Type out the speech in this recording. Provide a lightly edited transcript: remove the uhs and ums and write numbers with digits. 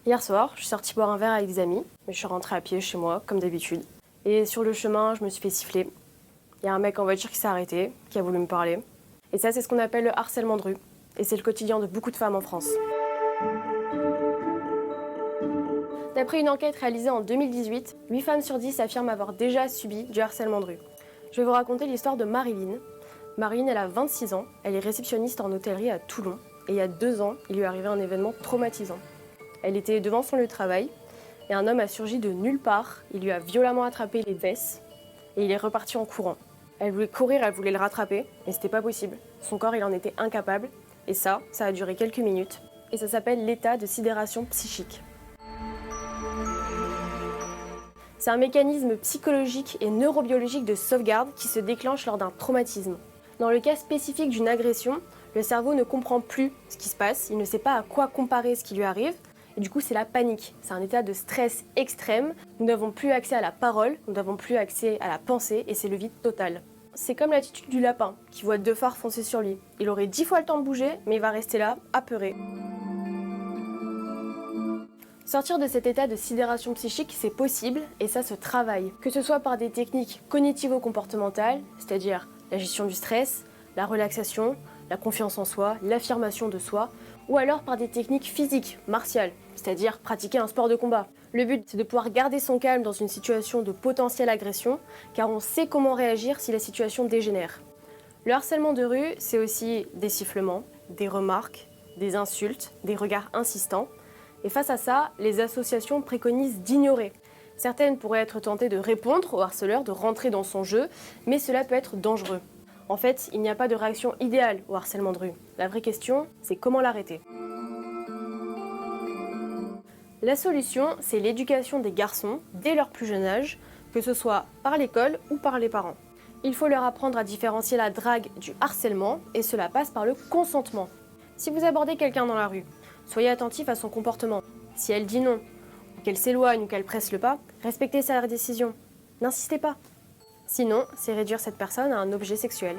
Hier soir, je suis sortie boire un verre avec des amis, mais je suis rentrée à pied chez moi, comme d'habitude. Et sur le chemin, je me suis fait siffler. Il y a un mec en voiture qui s'est arrêté, qui a voulu me parler. Et ça, c'est ce qu'on appelle le harcèlement de rue. Et c'est le quotidien de beaucoup de femmes en France. D'après une enquête réalisée en 2018, 8 femmes sur 10 affirment avoir déjà subi du harcèlement de rue. Je vais vous raconter l'histoire de Marilyn. Marilyn, elle a 26 ans, elle est réceptionniste en hôtellerie à Toulon. Et il y a 2 ans, il lui est arrivé un événement traumatisant. Elle était devant son lieu de travail et un homme a surgi de nulle part. Il lui a violemment attrapé les vestes et il est reparti en courant. Elle voulait courir, elle voulait le rattraper, mais c'était pas possible. Son corps, il en était incapable. Et ça a duré quelques minutes. Et ça s'appelle l'état de sidération psychique. C'est un mécanisme psychologique et neurobiologique de sauvegarde qui se déclenche lors d'un traumatisme. Dans le cas spécifique d'une agression, le cerveau ne comprend plus ce qui se passe, il ne sait pas à quoi comparer ce qui lui arrive, et du coup c'est la panique. C'est un état de stress extrême, nous n'avons plus accès à la parole, nous n'avons plus accès à la pensée, et c'est le vide total. C'est comme l'attitude du lapin, qui voit 2 phares foncer sur lui. Il aurait 10 fois le temps de bouger, mais il va rester là, apeuré. Sortir de cet état de sidération psychique, c'est possible, et ça se travaille. Que ce soit par des techniques cognitivo-comportementales, c'est-à-dire la gestion du stress, la relaxation, la confiance en soi, l'affirmation de soi, ou alors par des techniques physiques, martiales, c'est-à-dire pratiquer un sport de combat. Le but, c'est de pouvoir garder son calme dans une situation de potentielle agression, car on sait comment réagir si la situation dégénère. Le harcèlement de rue, c'est aussi des sifflements, des remarques, des insultes, des regards insistants. Et face à ça, les associations préconisent d'ignorer. Certaines pourraient être tentées de répondre au harceleur, de rentrer dans son jeu, mais cela peut être dangereux. En fait, il n'y a pas de réaction idéale au harcèlement de rue. La vraie question, c'est comment l'arrêter. La solution, c'est l'éducation des garçons dès leur plus jeune âge, que ce soit par l'école ou par les parents. Il faut leur apprendre à différencier la drague du harcèlement, et cela passe par le consentement. Si vous abordez quelqu'un dans la rue, soyez attentif à son comportement. Si elle dit non, ou qu'elle s'éloigne ou qu'elle presse le pas, respectez sa décision. N'insistez pas. Sinon, c'est réduire cette personne à un objet sexuel.